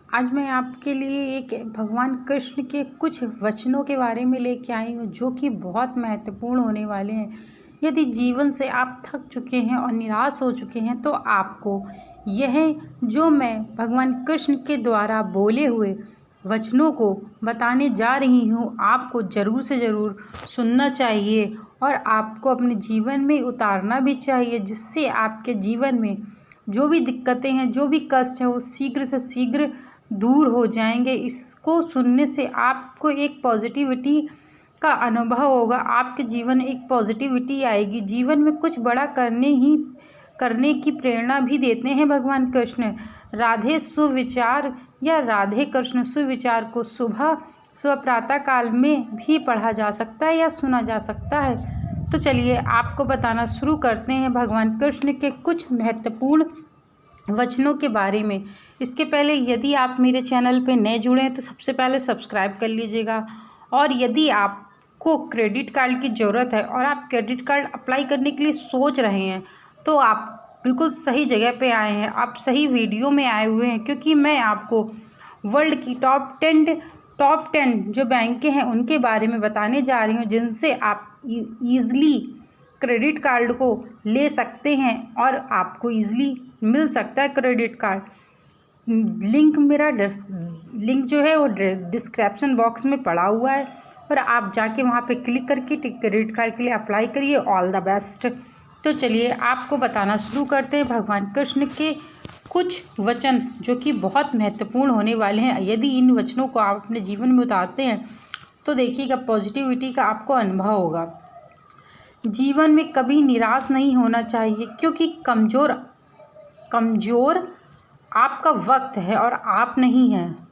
आज मैं आपके लिए एक भगवान कृष्ण के कुछ वचनों के बारे में लेके आई हूँ जो कि बहुत महत्वपूर्ण होने वाले हैं। यदि जीवन से आप थक चुके हैं और निराश हो चुके हैं तो आपको यह जो मैं भगवान कृष्ण के द्वारा बोले हुए वचनों को बताने जा रही हूँ आपको ज़रूर से ज़रूर सुनना चाहिए और आपको अपने जीवन में उतारना भी चाहिए, जिससे आपके जीवन में जो भी दिक्कतें हैं, जो भी कष्ट है, वो शीघ्र से शीघ्र दूर हो जाएंगे। इसको सुनने से आपको एक पॉजिटिविटी का अनुभव होगा, आपके जीवन में एक पॉजिटिविटी आएगी। जीवन में कुछ बड़ा करने की प्रेरणा भी देते हैं भगवान कृष्ण। राधे सुविचार या राधे कृष्ण सुविचार को सुबह प्रातः काल में भी पढ़ा जा सकता है या सुना जा सकता है। तो चलिए आपको बताना शुरू करते हैं भगवान कृष्ण के कुछ महत्वपूर्ण वचनों के बारे में। इसके पहले यदि आप मेरे चैनल पे नए जुड़े हैं तो सबसे पहले सब्सक्राइब कर लीजिएगा। और यदि आपको क्रेडिट कार्ड की ज़रूरत है और आप क्रेडिट कार्ड अप्लाई करने के लिए सोच रहे हैं तो आप बिल्कुल सही जगह पे आए हैं, आप सही वीडियो में आए हुए हैं, क्योंकि मैं आपको वर्ल्ड की टॉप 10 जो बैंकें हैं उनके बारे में बताने जा रही हूँ जिनसे आप ईज़िली क्रेडिट कार्ड को ले सकते हैं और आपको ईज़िली मिल सकता है क्रेडिट कार्ड। लिंक जो है वो डिस्क्रिप्शन बॉक्स में पड़ा हुआ है और आप जाके वहाँ पे क्लिक करके क्रेडिट कार्ड के लिए अप्लाई करिए। All the best. तो चलिए आपको बताना शुरू करते हैं भगवान कृष्ण के कुछ वचन जो कि बहुत महत्वपूर्ण होने वाले हैं। यदि इन वचनों को आप अपने जीवन में उतारते हैं तो देखिएगा पॉजिटिविटी का आपको अनुभव होगा। जीवन में कभी निराश नहीं होना चाहिए, क्योंकि कमज़ोर आपका वक्त है और आप नहीं हैं।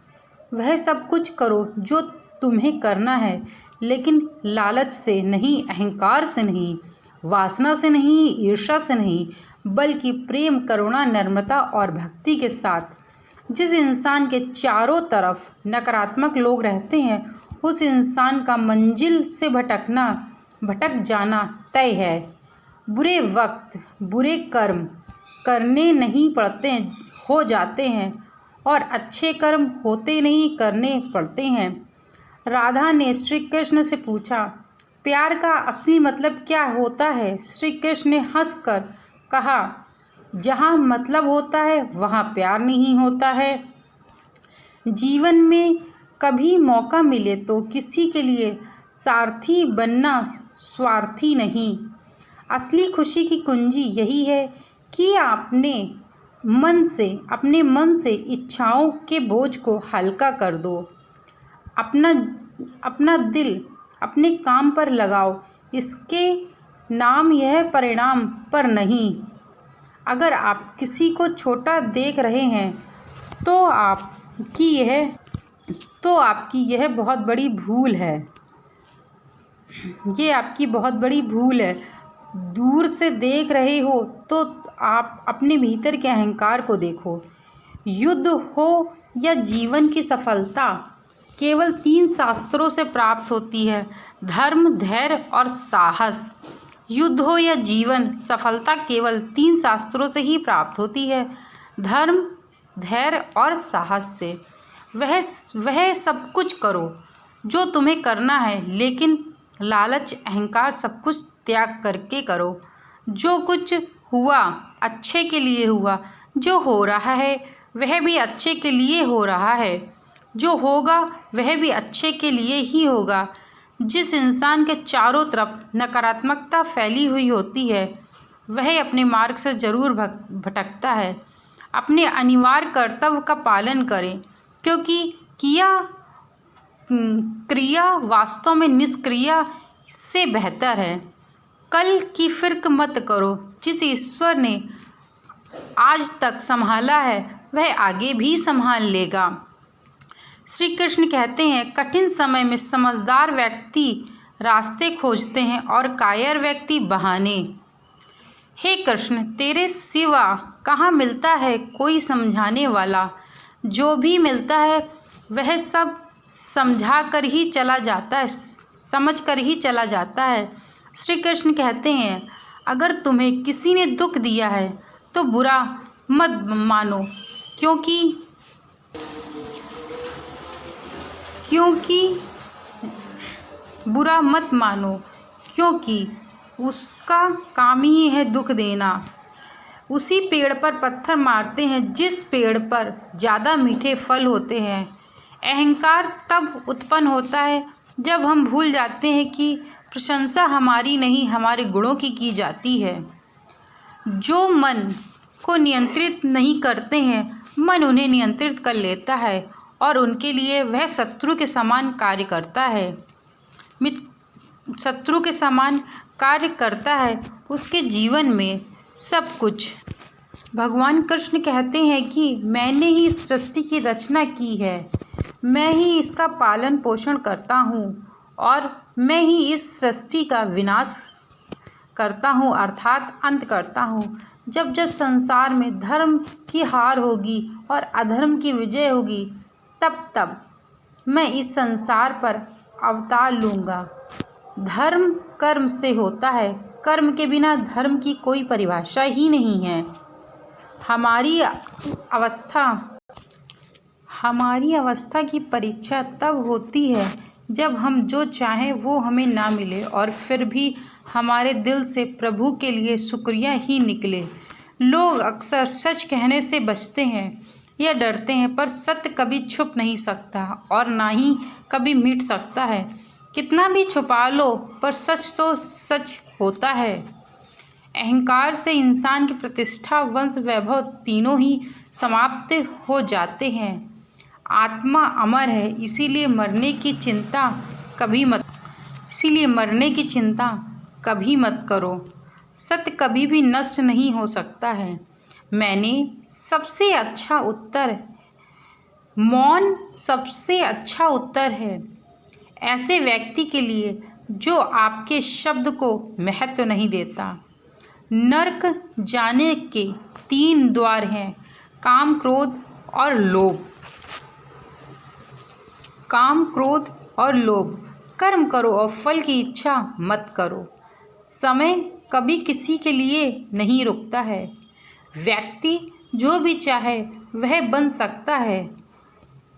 वह सब कुछ करो जो तुम्हें करना है, लेकिन लालच से नहीं, अहंकार से नहीं, वासना से नहीं, ईर्ष्या से नहीं, बल्कि प्रेम, करुणा, नम्रता और भक्ति के साथ। जिस इंसान के चारों तरफ नकारात्मक लोग रहते हैं उस इंसान का मंजिल से भटक जाना तय है। बुरे वक्त बुरे कर्म करने नहीं पड़ते, हो जाते हैं, और अच्छे कर्म होते नहीं, करने पड़ते हैं। राधा ने श्री कृष्ण से पूछा, प्यार का असली मतलब क्या होता है? श्री कृष्ण ने हंसकर कहा, जहाँ मतलब होता है वहाँ प्यार नहीं होता है। जीवन में कभी मौका मिले तो किसी के लिए सारथी बनना, स्वार्थी नहीं। असली खुशी की कुंजी यही है कि अपने मन से इच्छाओं के बोझ को हल्का कर दो। अपना दिल अपने काम पर लगाओ, इसके नाम यह परिणाम पर नहीं। अगर आप किसी को छोटा देख रहे हैं तो आपकी यह बहुत बड़ी भूल है। ये आपकी बहुत बड़ी भूल है। दूर से देख रहे हो तो आप अपने भीतर के अहंकार को देखो। युद्ध हो या जीवन की सफलता केवल 3 शास्त्रों से प्राप्त होती है, धर्म, धैर्य और साहस। युद्ध हो या जीवन सफलता केवल 3 शास्त्रों से ही प्राप्त होती है, धर्म, धैर्य और साहस से। वह सब कुछ करो जो तुम्हें करना है, लेकिन लालच, अहंकार सब कुछ त्याग करके करो। जो कुछ हुआ अच्छे के लिए हुआ, जो हो रहा है वह भी अच्छे के लिए हो रहा है, जो होगा वह भी अच्छे के लिए ही होगा। जिस इंसान के चारों तरफ नकारात्मकता फैली हुई होती है वह अपने मार्ग से ज़रूर भटकता है। अपने अनिवार्य कर्तव्य का पालन करें, क्योंकि क्रिया वास्तव में निष्क्रिया से बेहतर है। कल की फिक्र मत करो। जिस ईश्वर ने आज तक संभाला है वह आगे भी संभाल लेगा। श्री कृष्ण कहते हैं, कठिन समय में समझदार व्यक्ति रास्ते खोजते हैं और कायर व्यक्ति बहाने। हे कृष्ण, तेरे सिवा कहाँ मिलता है कोई समझाने वाला? जो भी मिलता है वह सब समझ कर ही चला जाता है। श्री कृष्ण कहते हैं, अगर तुम्हें किसी ने दुख दिया है तो बुरा मत मानो, क्योंकि क्योंकि बुरा मत मानो, क्योंकि उसका काम ही है दुख देना। उसी पेड़ पर पत्थर मारते हैं जिस पेड़ पर ज़्यादा मीठे फल होते हैं। अहंकार तब उत्पन्न होता है जब हम भूल जाते हैं कि प्रशंसा हमारी नहीं, हमारे गुणों की जाती है। जो मन को नियंत्रित नहीं करते हैं, मन उन्हें नियंत्रित कर लेता है और उनके लिए वह शत्रु के समान कार्य करता है। शत्रु के समान कार्य करता है उसके जीवन में सब कुछ। भगवान कृष्ण कहते हैं कि मैंने ही सृष्टि की रचना की है, मैं ही इसका पालन पोषण करता हूँ और मैं ही इस सृष्टि का विनाश करता हूँ अर्थात अंत करता हूँ। जब जब संसार में धर्म की हार होगी और अधर्म की विजय होगी, तब तब मैं इस संसार पर अवतार लूँगा। धर्म कर्म से होता है, कर्म के बिना धर्म की कोई परिभाषा ही नहीं है। हमारी अवस्था की परीक्षा तब होती है जब हम जो चाहें वो हमें ना मिले और फिर भी हमारे दिल से प्रभु के लिए शुक्रिया ही निकले। लोग अक्सर सच कहने से बचते हैं या डरते हैं, पर सत्य कभी छुप नहीं सकता और ना ही कभी मिट सकता है। कितना भी छुपा लो पर सच तो सच होता है। अहंकार से इंसान की प्रतिष्ठा, वंश, वैभव तीनों ही समाप्त हो जाते हैं। आत्मा अमर है, इसीलिए मरने की चिंता कभी मत करो। सत्य कभी भी नष्ट नहीं हो सकता है। मौन सबसे अच्छा उत्तर है ऐसे व्यक्ति के लिए जो आपके शब्द को महत्व नहीं देता। नरक जाने के 3 द्वार हैं, काम, क्रोध और लोभ। कर्म करो और फल की इच्छा मत करो। समय कभी किसी के लिए नहीं रुकता है। व्यक्ति जो भी चाहे वह बन सकता है।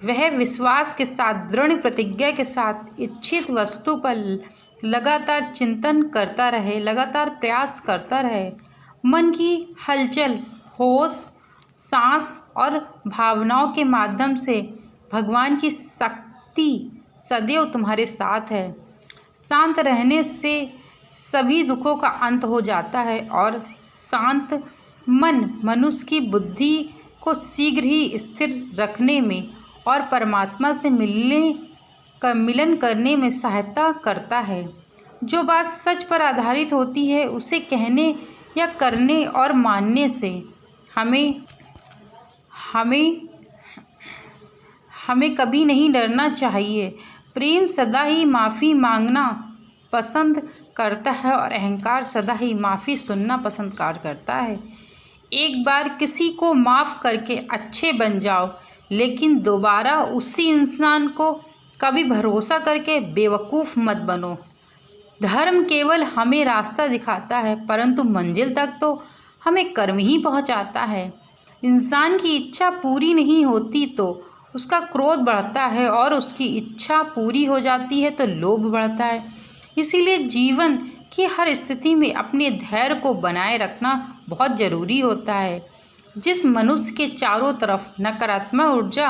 वह विश्वास के साथ, दृढ़ प्रतिज्ञा के साथ इच्छित वस्तु पर लगातार चिंतन करता रहे, लगातार प्रयास करता रहे। मन की हलचल, होश, सांस और भावनाओं के माध्यम से भगवान की शक्ति सदैव तुम्हारे साथ है। शांत रहने से सभी दुखों का अंत हो जाता है और शांत मन मनुष्य की बुद्धि को शीघ्र ही स्थिर रखने में और परमात्मा से मिलन करने में सहायता करता है। जो बात सच पर आधारित होती है उसे कहने या करने और मानने से हमें कभी नहीं डरना चाहिए। प्रेम सदा ही माफ़ी मांगना पसंद करता है और अहंकार सदा ही माफ़ी सुनना पसंद करता है। एक बार किसी को माफ़ करके अच्छे बन जाओ, लेकिन दोबारा उसी इंसान को कभी भरोसा करके बेवकूफ़ मत बनो। धर्म केवल हमें रास्ता दिखाता है, परंतु मंजिल तक तो हमें कर्म ही पहुंचाता है। इंसान की इच्छा पूरी नहीं होती तो उसका क्रोध बढ़ता है और उसकी इच्छा पूरी हो जाती है तो लोभ बढ़ता है। इसीलिए जीवन की हर स्थिति में अपने धैर्य को बनाए रखना बहुत ज़रूरी होता है। जिस मनुष्य के चारों तरफ नकारात्मक ऊर्जा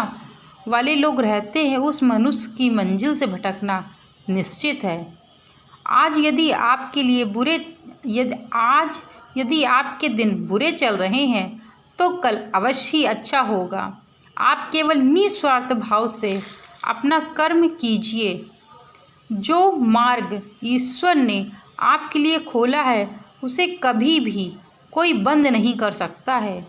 वाले लोग रहते हैं, उस मनुष्य की मंजिल से भटकना निश्चित है। आज यदि आपके दिन बुरे चल रहे हैं तो कल अवश्य ही अच्छा होगा। आप केवल निस्वार्थ भाव से अपना कर्म कीजिए। जो मार्ग ईश्वर ने आपके लिए खोला है उसे कभी भी कोई बंद नहीं कर सकता है।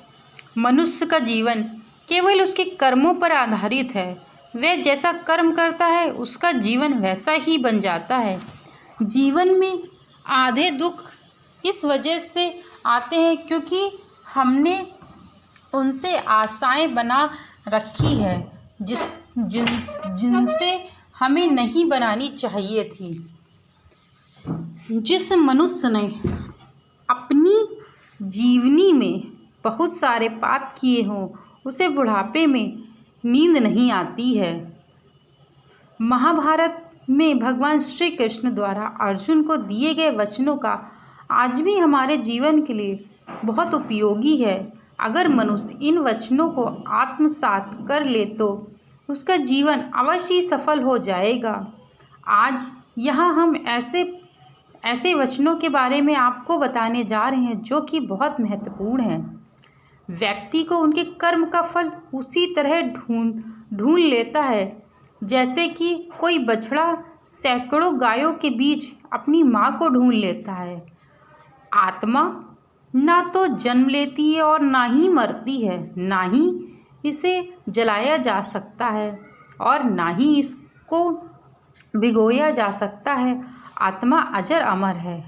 मनुष्य का जीवन केवल उसके कर्मों पर आधारित है। वह जैसा कर्म करता है उसका जीवन वैसा ही बन जाता है। जीवन में आधे दुख इस वजह से आते हैं क्योंकि हमने उनसे आशाएं बना रखी है जिनसे हमें नहीं बनानी चाहिए थी। जिस मनुष्य ने अपनी जीवनी में बहुत सारे पाप किए हों उसे बुढ़ापे में नींद नहीं आती है। महाभारत में भगवान श्री कृष्ण द्वारा अर्जुन को दिए गए वचनों का आज भी हमारे जीवन के लिए बहुत उपयोगी है। अगर मनुष्य इन वचनों को आत्मसात कर ले तो उसका जीवन अवश्य ही सफल हो जाएगा। आज यहाँ हम ऐसे वचनों के बारे में आपको बताने जा रहे हैं जो कि बहुत महत्वपूर्ण हैं। व्यक्ति को उनके कर्म का फल उसी तरह ढूंढ लेता है जैसे कि कोई बछड़ा सैकड़ों गायों के बीच अपनी माँ को ढूंढ लेता है। आत्मा ना तो जन्म लेती है और ना ही मरती है, ना ही इसे जलाया जा सकता है और ना ही इसको भिगोया जा सकता है। आत्मा अजर अमर है।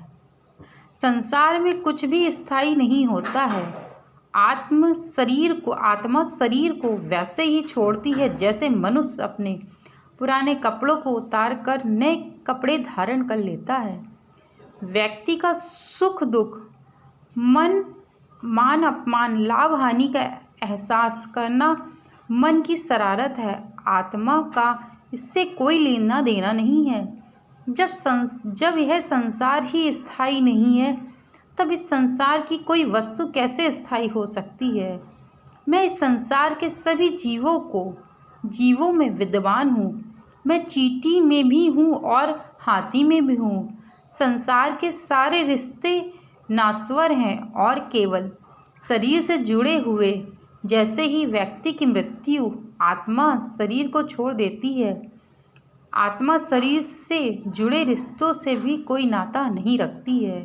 संसार में कुछ भी स्थायी नहीं होता है। आत्मा शरीर को वैसे ही छोड़ती है जैसे मनुष्य अपने पुराने कपड़ों को उतार कर नए कपड़े धारण कर लेता है। व्यक्ति का सुख दुख, मान अपमान, लाभ हानि का एहसास करना मन की शरारत है। आत्मा का इससे कोई लेना देना नहीं है। जब यह संसार ही स्थायी नहीं है तब इस संसार की कोई वस्तु कैसे स्थायी हो सकती है। मैं इस संसार के सभी जीवों में विद्वान हूँ। मैं चींटी में भी हूँ और हाथी में भी हूँ। संसार के सारे रिश्ते नाश्वर हैं और केवल शरीर से जुड़े हुए। जैसे ही व्यक्ति की मृत्यु आत्मा शरीर को छोड़ देती है। आत्मा शरीर से जुड़े रिश्तों से भी कोई नाता नहीं रखती है।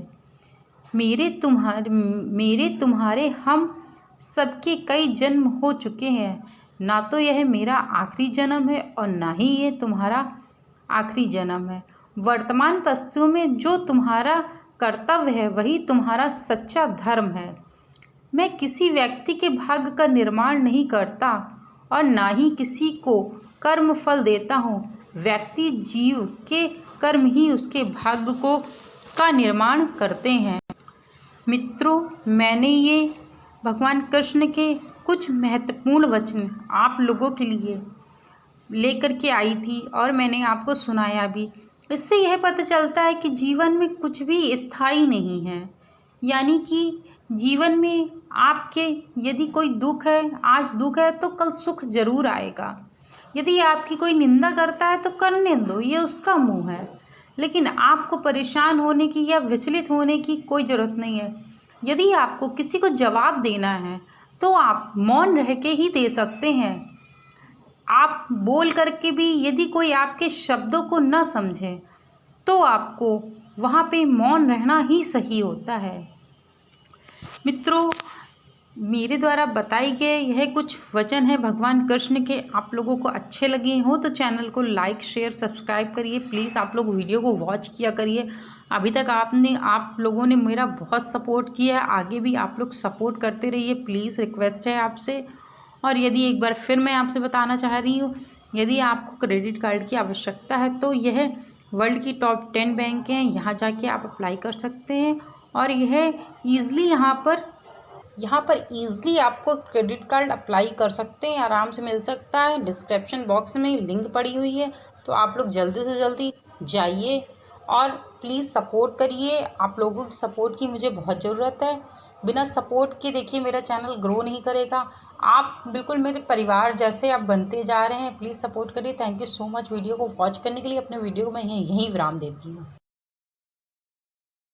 मेरे तुम्हारे हम सबके कई जन्म हो चुके हैं। ना तो यह मेरा आखिरी जन्म है और ना ही ये तुम्हारा आखिरी जन्म है। वर्तमान वस्तु में जो तुम्हारा कर्तव्य है वही तुम्हारा सच्चा धर्म है। मैं किसी व्यक्ति के भाग्य का निर्माण नहीं करता और ना ही किसी को कर्म फल देता हूँ। व्यक्ति जीव के कर्म ही उसके भाग्य का निर्माण करते हैं। मित्रों, मैंने ये भगवान कृष्ण के कुछ महत्वपूर्ण वचन आप लोगों के लिए लेकर के आई थी और मैंने आपको सुनाया भी। इससे यह पता चलता है कि जीवन में कुछ भी स्थायी नहीं है। यानी कि जीवन में आपके यदि कोई दुख है, आज दुख है तो कल सुख जरूर आएगा। यदि आपकी कोई निंदा करता है तो करने दो, ये उसका मुँह है। लेकिन आपको परेशान होने की या विचलित होने की कोई ज़रूरत नहीं है। यदि आपको किसी को जवाब देना है तो आप मौन रह के ही दे सकते हैं। आप बोल करके भी यदि कोई आपके शब्दों को न समझे तो आपको वहाँ पे मौन रहना ही सही होता है। मित्रों, मेरे द्वारा बताई गए यह कुछ वचन है भगवान कृष्ण के। आप लोगों को अच्छे लगे हो तो चैनल को लाइक शेयर सब्सक्राइब करिए। प्लीज़ आप लोग वीडियो को वॉच किया करिए। अभी तक आप लोगों ने मेरा बहुत सपोर्ट किया है, आगे भी आप लोग सपोर्ट करते रहिए, प्लीज़ रिक्वेस्ट है आपसे। और यदि एक बार फिर मैं आपसे बताना चाह रही हूँ, यदि आपको क्रेडिट कार्ड की आवश्यकता है तो यह वर्ल्ड की टॉप 10 बैंक हैं, यहाँ जाके आप अप्लाई कर सकते हैं। और यह ईज़िली यहाँ पर ईज़िली आपको क्रेडिट कार्ड अप्लाई कर सकते हैं, आराम से मिल सकता है। डिस्क्रिप्शन बॉक्स में लिंक पड़ी हुई है, तो आप लोग जल्दी से जल्दी जाइए और प्लीज़ सपोर्ट करिए। आप लोगों की सपोर्ट की मुझे बहुत ज़रूरत है। बिना सपोर्ट के देखिए मेरा चैनल ग्रो नहीं करेगा। आप बिल्कुल मेरे परिवार जैसे आप बनते जा रहे हैं, प्लीज़ सपोर्ट करिए। Thank you so much video को वॉच करने के लिए। अपने वीडियो को मैं यहीं विराम देती हूँ।